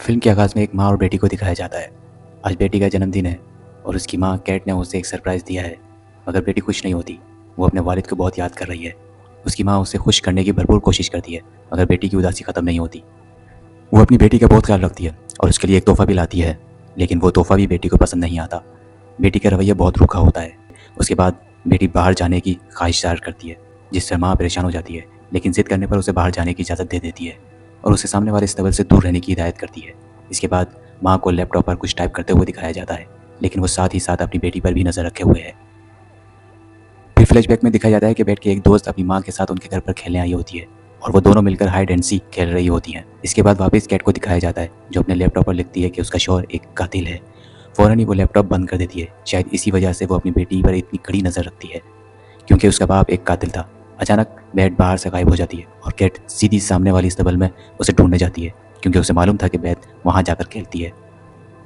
Film के आगाज़ में एक माँ और बेटी को दिखाया जाता है। आज बेटी का जन्मदिन है और उसकी माँ कैट ने उसे एक सरप्राइज़ दिया है, मगर बेटी खुश नहीं होती। वो अपने वालिद को बहुत याद कर रही है। उसकी माँ उसे खुश करने की भरपूर कोशिश करती है, मगर बेटी की उदासी ख़त्म नहीं होती। वो अपनी बेटी का बहुत ख्याल रखती है और उसके लिए एक तोहफ़ा भी लाती है, लेकिन वो तोहफ़ा भी बेटी को पसंद नहीं आता। बेटी का रवैया बहुत रूखा होता है। उसके बाद बेटी बाहर जाने की ख्वाहिश ज़ाहिर करती है, जिससे माँ परेशान हो जाती है, लेकिन ज़िद करने पर उसे बाहर जाने की इजाज़त दे देती है और उसे सामने वाले इस्तबल से दूर रहने की हिदायत करती है। इसके बाद माँ को लैपटॉप पर कुछ टाइप करते हुए दिखाया जाता है, लेकिन वो साथ ही साथ अपनी बेटी पर भी नज़र रखे हुए है। फिर फ्लैशबैक में दिखाया जाता है कि बेट की एक दोस्त अपनी माँ के साथ उनके घर पर खेलने आई होती है और वो दोनों मिलकर हाइड एंड सीक खेल रही होती हैं। इसके बाद वापस कैट को दिखाया जाता है, जो अपने लैपटॉप पर लिखती है कि उसका शौहर एक कातिल है। फ़ौरन ही वो लैपटॉप बंद कर देती है। शायद इसी वजह से वो अपनी बेटी पर इतनी कड़ी नज़र रखती है, क्योंकि उसका बाप एक कातिल था। अचानक बैट बाहर से गायब हो जाती है और कैट सीधी सामने वाली इस्तबल में उसे ढूंढने जाती है, क्योंकि उसे मालूम था कि बैट वहाँ जाकर खेलती है।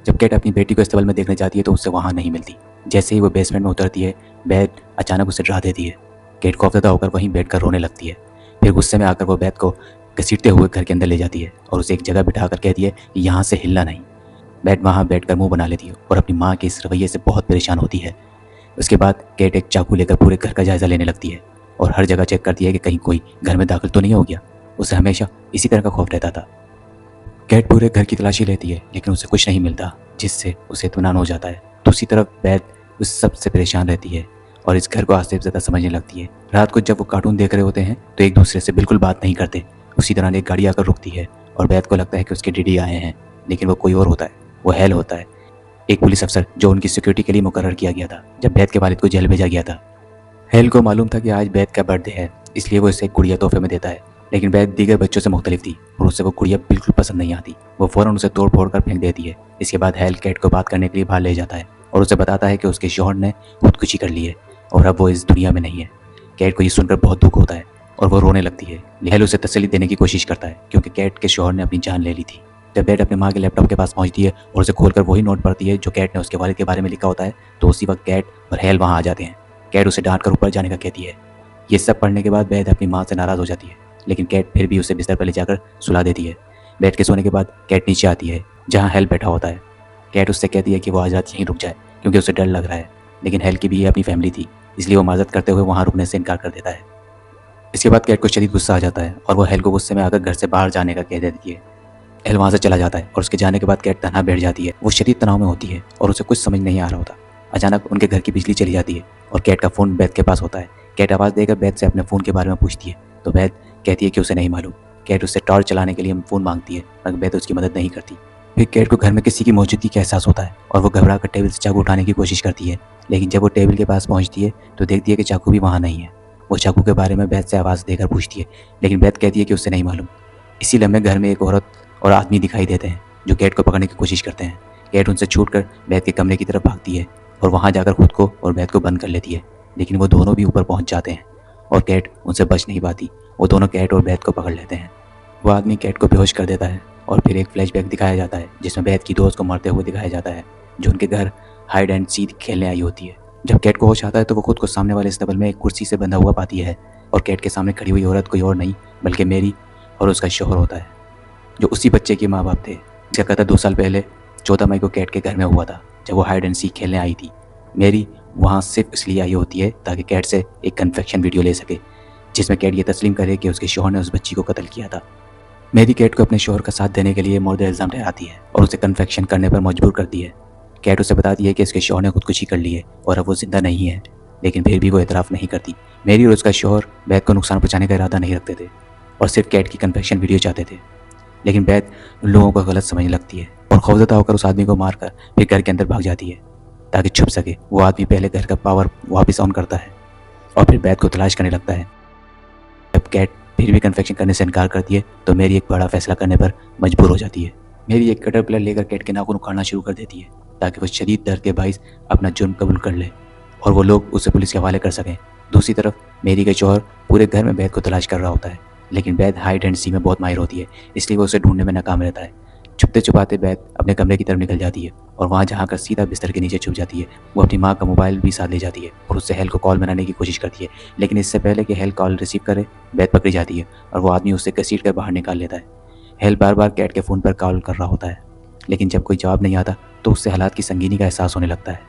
जब कैट अपनी बेटी को इस्तबल में देखने जाती है तो उसे वहाँ नहीं मिलती। जैसे ही वो बेसमेंट में उतरती है, बैट अचानक उसे डरा देती है। कैट खौफजदा होकर वहीं बैठकर रोने लगती है। फिर गुस्से में आकर वो बैट को घसीटते हुए घर के अंदर ले जाती है और उसे एक जगह बिठाकर कहती है कि यहाँ से हिलना नहीं। बैट वहाँ बैठकर मुंह बना लेती है और अपनी माँ के इस रवैये से बहुत परेशान होती है। उसके बाद कैट एक चाकू लेकर पूरे घर का जायजा लेने लगती है और हर जगह चेक करती है कि कहीं कोई घर में दाखिल तो नहीं हो गया। उसे हमेशा इसी तरह का खौफ रहता था। कैट पूरे घर की तलाशी लेती है, लेकिन उसे कुछ नहीं मिलता, जिससे उसे इत्मीनान हो जाता है। दूसरी तरफ बैट उस सब से परेशान रहती है और इस घर को आज से ज़्यादा समझने लगती है। रात को जब वो कार्टून देख रहे होते हैं तो एक दूसरे से बिल्कुल बात नहीं करते। उसी दौरान एक गाड़ी आकर रुकती है और बैट को लगता है कि उसके डैडी आए हैं, लेकिन वो कोई और होता है। वो हेल होता है, एक पुलिस अफसर जो उनकी सिक्योरिटी के लिए मुकर्रर किया गया था जब बैत के वालिद को जेल भेजा गया था। हेल को मालूम था कि आज बैत का बर्थडे है, इसलिए वो इसे एक गुड़िया तोहफे में देता है। लेकिन बैत दीगर बच्चों से मुख्तलिफ थी और उसे वो गुड़िया बिल्कुल पसंद नहीं आती। वो फ़ौरन उसे तोड़ फोड़ कर फेंक देती है। इसके बाद हेल कैट को बात करने के लिए बाहर ले जाता है और उसे बताता है कि उसके शौहर ने खुदकुशी कर ली है और अब वो इस दुनिया में नहीं है। कैट को ये सुनकर बहुत दुख होता है और वो रोने लगती है। हेल उसे तसल्ली देने की कोशिश करता है, क्योंकि कैट के शौहर ने अपनी जान ले ली थी। जब बैट अपने माँ के लैपटॉप के पास पहुंचती है और उसे खोलकर वही नोट पढ़ती है जो कैट ने उसके वालिद के बारे में लिखा होता है, तो उसी वक्त कैट और हेल वहाँ आ जाते हैं। कैट उसे डांट कर ऊपर जाने का कहती है। ये सब पढ़ने के बाद बैट अपनी माँ से नाराज़ हो जाती है, लेकिन कैट फिर भी उसे बिस्तर पर ले जाकर सुला देती है। बैट के सोने के बाद कैट नीचे आती है, जहाँ हेल बैठा होता है। कैट उससे कहती है कि वो आज रात यहीं रुक जाए, क्योंकि उसे डर लग रहा है। लेकिन हेल की भी ये अपनी फैमिली थी, इसलिए वो माजरत करते हुए वहाँ रुकने से इनकार कर देता है। इसके बाद कैट को शदीद गुस्सा आ जाता है और वो हेल को गुस्से में आकर घर से बाहर जाने का कह देती है। हेल वहाँ से चला जाता है और उसके जाने के बाद कैट तन्हा बैठ जाती है। वो शदीद तनाव में होती है और उसे कुछ समझ नहीं आ रहा होता। अचानक उनके घर की बिजली चली जाती है और कैट का फ़ोन बैत के पास होता है। कैट आवाज़ देकर बैत से अपने फ़ोन के बारे में पूछती है, तो बैत कहती है कि उसे नहीं मालूम। कैट उससे टॉर्च चलाने के लिए फ़ोन मांगती है, मगर बैत उसकी मदद नहीं करती। फिर कैट को घर में किसी की मौजूदगी का एहसास होता है और वो घबरा कर टेबल से चाकू उठाने की कोशिश करती है, लेकिन जब वो टेबल के पास पहुँचती है तो देखती है कि चाकू भी वहाँ नहीं है। वो चाकू के बारे में बैत से आवाज़ देकर पूछती है, लेकिन बैत कहती है कि उसे नहीं मालूम। इसी लम्हे घर में एक औरत और आदमी दिखाई देते हैं जो कैट को पकड़ने की कोशिश करते हैं। कैट उनसे छूटकर बैत के कमरे की तरफ भागती है और वहाँ जाकर खुद को और बैत को बंद कर लेती है, लेकिन वो दोनों भी ऊपर पहुँच जाते हैं और कैट उनसे बच नहीं पाती। वो दोनों कैट और बैत को पकड़ लेते हैं। वो आदमी कैट को बेहोश कर देता है और फिर एक फ्लैशबैक दिखाया जाता है जिसमें बैत की दोस्त को मरते हुए दिखाया जाता है, जो उनके घर हाइड एंड सीक खेलने आई होती है। जब कैट को होश आता है तो वो खुद को सामने वाले इस्तबल में एक कुर्सी से बंधा हुआ पाती है और कैट के सामने खड़ी हुई औरत कोई और नहीं बल्कि मेरी और उसका शौहर होता है, जो उसी बच्चे के माँ बाप थे। इसका कत्ल 2 साल पहले 14 मई को कैट के घर में हुआ था, जब वो हाइड एंड सीक खेलने आई थी। मेरी वहाँ सिर्फ इसलिए आई होती है ताकि कैट से एक कन्फेक्शन वीडियो ले सके, जिसमें कैट ये तस्लीम करे कि उसके शौहर ने उस बच्ची को कत्ल किया था। मेरी कैट को अपने शौहर का साथ देने के लिए मुर्दा इल्ज़ाम ठहराती है और उसे कन्फेक्शन करने पर मजबूर करती है। कैट उसे बताती है कि उसके शौहर ने खुदकुशी कर ली है और अब वो जिंदा नहीं है, लेकिन फिर भी वो एतराफ़ नहीं करती। मेरी और उसका शौहर बैत को नुकसान पहुँचाने का इरादा नहीं रखते थे और सिर्फ कैट की कन्फेक्शन वीडियो चाहते थे। लेकिन बैत उन लोगों को गलत समझने लगती है और खौफजदा होकर उस आदमी को मारकर फिर घर के अंदर भाग जाती है ताकि छुप सके। वो आदमी पहले घर का पावर वापस ऑन करता है और फिर बैत को तलाश करने लगता है। जब कैट फिर भी कन्फेक्शन करने से इनकार करती है तो मेरी एक बड़ा फैसला करने पर मजबूर हो जाती है। मेरी एक कटर प्लेयर लेकर कैट के नाखून उखाड़ना शुरू कर देती है ताकि वो शदीद दर्द के बाइस अपना जुर्म कबूल कर ले और वो लोग उसे पुलिस के हवाले कर सकें। दूसरी तरफ मेरी के शौहर पूरे घर में बैत को तलाश कर रहा होता है, लेकिन बैत हाइड एंड सी में बहुत माहिर होती है, इसलिए वो उसे ढूंढने में नाकाम रहता है। छुपते छुपाते बैत अपने कमरे की तरफ निकल जाती है और वहाँ जहाँ कर सीधा बिस्तर के नीचे छुप जाती है। वो अपनी माँ का मोबाइल भी साथ ले जाती है और उससे हेल को कॉल बनाने की कोशिश करती है, लेकिन इससे पहले कि हेल कॉल रिसीव करे बैत पकड़ी जाती है और वो आदमी उससे घसीट कर बाहर निकाल लेता है। हेल बार बार कैट के फ़ोन पर कॉल कर रहा होता है लेकिन जब कोई जवाब नहीं आता तो उससे हालात की संगीनी का एहसास होने लगता है।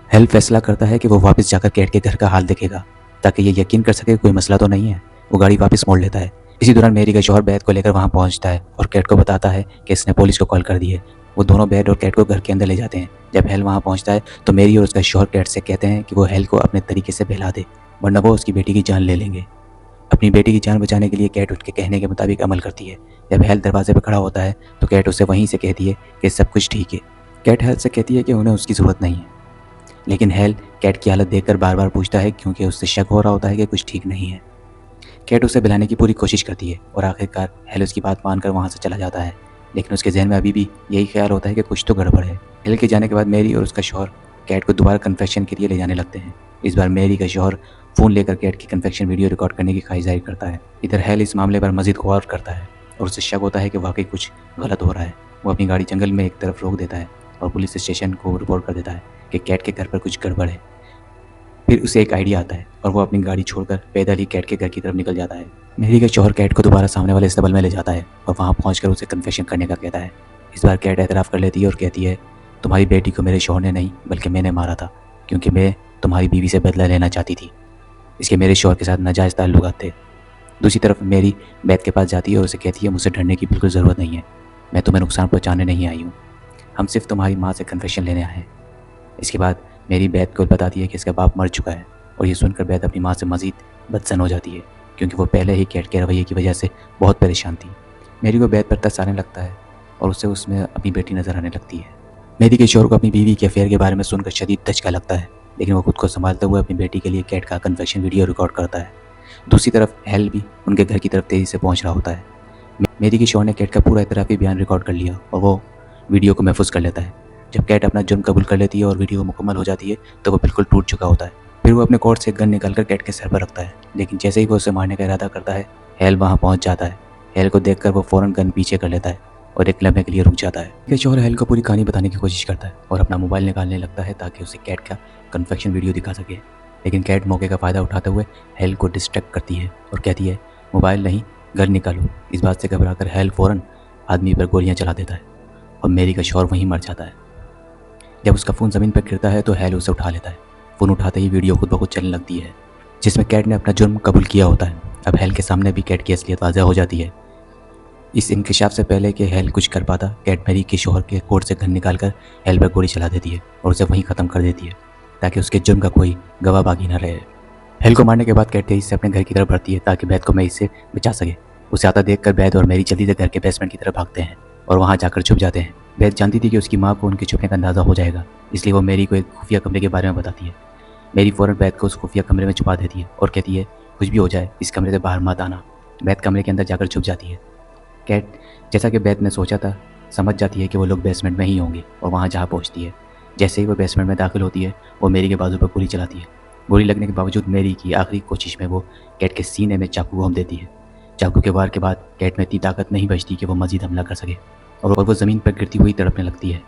हेल फैसला करता है कि वो वापस जाकर कैट के घर का हाल देखेगा ताकि ये यकीन कर सके कोई मसला तो नहीं है। वो गाड़ी वापस मोड़ लेता है। इसी दौरान मेरी का शौहर बैद को लेकर वहाँ पहुँचता है और कैट को बताता है कि इसने पुलिस को कॉल कर दी है। वो दोनों बैद और कैट को घर के अंदर ले जाते हैं। जब हेल वहाँ पहुँचता है तो मेरी और उसका शौहर कैट से कहते हैं कि वो हेल को अपने तरीके से बहला दे, वरना वो उसकी बेटी की जान ले लेंगे। अपनी बेटी की जान बचाने के लिए कैट उनके कहने के मुताबिक अमल करती है। जब हेल दरवाजे पर खड़ा होता है तो कैट उसे वहीं से कहती है कि सब कुछ ठीक है। कैट हेल से कहती है कि उन्हें उसकी ज़रूरत नहीं है, लेकिन हेल कैट की हालत देखकर बार बार पूछता है क्योंकि उससे शक हो रहा होता है कि कुछ ठीक नहीं है। कैट उसे बुलाने की पूरी कोशिश करती है और आखिरकार हेल उसकी बात मानकर वहाँ से चला जाता है, लेकिन उसके जहन में अभी भी यही ख्याल होता है कि कुछ तो गड़बड़ है। हेल के जाने के बाद मेरी और उसका शौहर कैट को दोबारा कन्फेक्शन के लिए ले जाने लगते हैं। इस बार मेरी का शौहर फ़ोन लेकर कैट की कन्फेक्शन वीडियो रिकॉर्ड करने की ख्वाहिश जाहिर करता है। इधर हेल इस मामले पर मजीद गौर करता है और उसे शक होता है कि वाकई कुछ गलत हो रहा है। वो अपनी गाड़ी जंगल में एक तरफ रोक देता है और पुलिस स्टेशन को रिपोर्ट कर देता है कि कैट के घर पर कुछ गड़बड़ है। फिर उसे एक आइडिया आता है और वो अपनी गाड़ी छोड़कर पैदल ही कैट के घर की तरफ निकल जाता है। मेरी का शौहर कैट को दोबारा सामने वाले अस्तबल में ले जाता है और वहाँ पहुँचकर उसे कन्फेशन करने का कहता है। इस बार कैट एतराफ़ कर लेती है और कहती है, तुम्हारी बेटी को मेरे शौहर ने नहीं बल्कि मैंने मारा था, क्योंकि मैं तुम्हारी बीवी से बदला लेना चाहती थी। इसके मेरे शौहर के साथ नाजायज़ ताल्लुकात थे। दूसरी तरफ मेरी बैत के पास जाती है और उसे कहती है, मुझसे डरने की बिल्कुल ज़रूरत नहीं है, मैं तुम्हें नुकसान पहुँचाने नहीं आई हूँ, हम सिर्फ तुम्हारी माँ से कन्फेशन लेने आए हैं। इसके बाद मेरी बैत को बताती है कि इसका बाप मर चुका है और ये सुनकर बैत अपनी माँ से मज़ीद बदसन हो जाती है, क्योंकि वो पहले ही कैट के रवैये की वजह से बहुत परेशान थी। मेरी को बैत पर तरस आने लगता है और उसे उसमें अपनी बेटी नज़र आने लगती है। मेरी के शौहर को अपनी बीवी के अफेयर के बारे में सुनकर शदीद धचका लगता है, लेकिन वो खुद को संभालते हुए अपनी बेटी के लिए कैट का कन्फेशन वीडियो रिकॉर्ड करता है। दूसरी तरफ हेल भी उनके घर की तरफ तेज़ी से पहुंच रहा होता है। मेरी के शौहर ने कैट का पूरा इतराफ़ी बयान रिकॉर्ड कर लिया और वो वीडियो को महफूज कर लेता है। जब कैट अपना जुर्म कबूल कर लेती है और वीडियो मुकम्मल हो जाती है तो वो बिल्कुल टूट चुका होता है। फिर वो अपने कोट से गन निकालकर कैट के सर पर रखता है, लेकिन जैसे ही वो उसे मारने का इरादा करता है हेल वहाँ पहुँच जाता है। हेल को देखकर वो फ़ौरन गन पीछे कर लेता है और एक लम्हे के लिए रुक जाता है। ये शौहर हेल को पूरी कहानी बताने की कोशिश करता है और अपना मोबाइल निकालने लगता है ताकि उसे कैट का कन्फेक्शन वीडियो दिखा सके, लेकिन कैट मौके का फ़ायदा उठाते हुए हेल को डिस्ट्रैक्ट करती है और कहती है, मोबाइल नहीं, गन निकालो। इस बात से घबराकर हेल फ़ौरन आदमी पर गोलियाँ चला देता है और मेरी का शौहर वहीं मर जाता है। जब उसका फ़ोन ज़मीन पर गिरता है तो हेल उसे उठा लेता है। फ़ोन उठाते ही वीडियो खुद ब खुद चलने लगती है जिसमें कैट ने अपना जुर्म कबूल किया होता है। अब हेल के सामने भी कैट की असलियत वाज़ह हो जाती है। इस इंकशाफ से पहले कि हेल कुछ कर पाता, कैट मेरी के शौहर के कोट से गन निकालकर हेल पर गोली चला देती है और उसे वहीं ख़त्म कर देती है ताकि उसके जुर्म का कोई गवाह बाकी न रहे। हेल को मारने के बाद कैट तेजी से अपने घर की तरफ बढ़ती है ताकि बैद को मैं इससे बचा सके। उसे आता देखकर बैद और मेरी जल्दी से घर के बेसमेंट की तरफ भागते हैं और वहाँ जाकर छुप जाते हैं। बैद जानती थी कि उसकी माँ को उनके छुपने का अंदाज़ा हो जाएगा, इसलिए वो मेरी को एक खुफिया कमरे के बारे में बताती है। मेरी फ़ौरन बैद को उस खुफिया कमरे में छुपा देती है और कहती है, कुछ भी हो जाए इस कमरे से बाहर मत आना। बैद कमरे के अंदर जाकर छुप जाती है। कैट जैसा कि बैद ने सोचा था समझ जाती है कि वो लोग बेसमेंट में ही होंगे और वहाँ जा पहुँचती है। जैसे ही वो बेसमेंट में दाखिल होती है वो मेरी के बाजू पर गोली चलाती है। गोली लगने के बावजूद मेरी की आखिरी कोशिश में वो कैट के सीने में चाकू घोंप देती है। चाकू के वार के बाद कैट में इतनी ताकत नहीं बचती कि वो मजीद हमला कर सके और वो ज़मीन पर गिरती हुई तड़पने लगती है।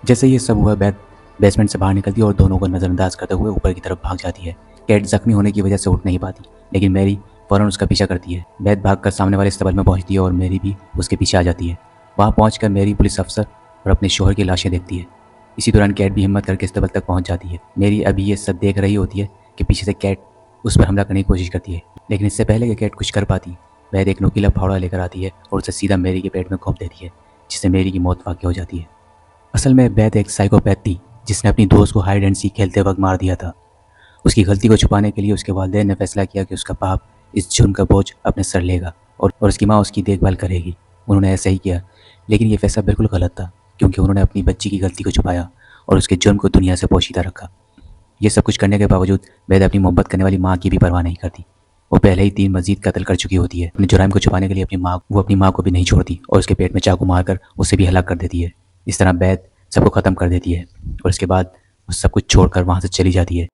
जैसे ये सब हुआ बैद बेसमेंट से बाहर निकलती है और दोनों को नज़रअंदाज करते हुए ऊपर की तरफ भाग जाती है। कैट जख्मी होने की वजह से उठ नहीं पाती, लेकिन मेरी फ़ौरन उसका पीछा करती है। बैद भागकर सामने वाले अस्तबल में पहुंचती है और मेरी भी उसके पीछे आ जाती है। वहाँ पहुंचकर मेरी पुलिस अफसर और अपने शौहर की लाशें देखती है। इसी दौरान कैट भी हिम्मत करके अस्तबल तक पहुँच जाती है। मेरी अभी ये सब देख रही होती है कि पीछे से कैट उस पर हमला करने की कोशिश करती है, लेकिन इससे पहले कि कैट कुछ कर पाती बैद एक नुकीला फावड़ा लेकर आती है और उसे सीधा मेरी के पेट में घोंप देती है, जिससे मेरी की मौत वाक़ई हो जाती है। असल में बैद एक साइकोपैथ थी जिसने अपनी दोस्त को हाइड एंड सीक खेलते वक्त मार दिया था। उसकी गलती को छुपाने के लिए उसके वालिदैन ने फैसला किया कि उसका बाप इस जुर्म का बोझ अपने सर लेगा और उसकी माँ उसकी देखभाल करेगी। उन्होंने ऐसा ही किया, लेकिन ये फैसला बिल्कुल गलत था क्योंकि उन्होंने अपनी बच्ची की गलती को छुपाया और उसके जुर्म को दुनिया से पोशीदा रखा। ये सब कुछ करने के बावजूद बैद अपनी मोहब्बत करने वाली माँ की भी परवाह नहीं करती। वो पहले ही 3 मजीद कत्ल कर चुकी होती है। अपने जुर्म को छुपाने के लिए अपनी माँ को भी नहीं छोड़ती और उसके पेट में चाकू मारकर उसे भी हलाक कर देती है। इस तरह बैद सबको ख़त्म कर देती है और उसके बाद वो सब कुछ छोड़कर वहाँ से चली जाती है।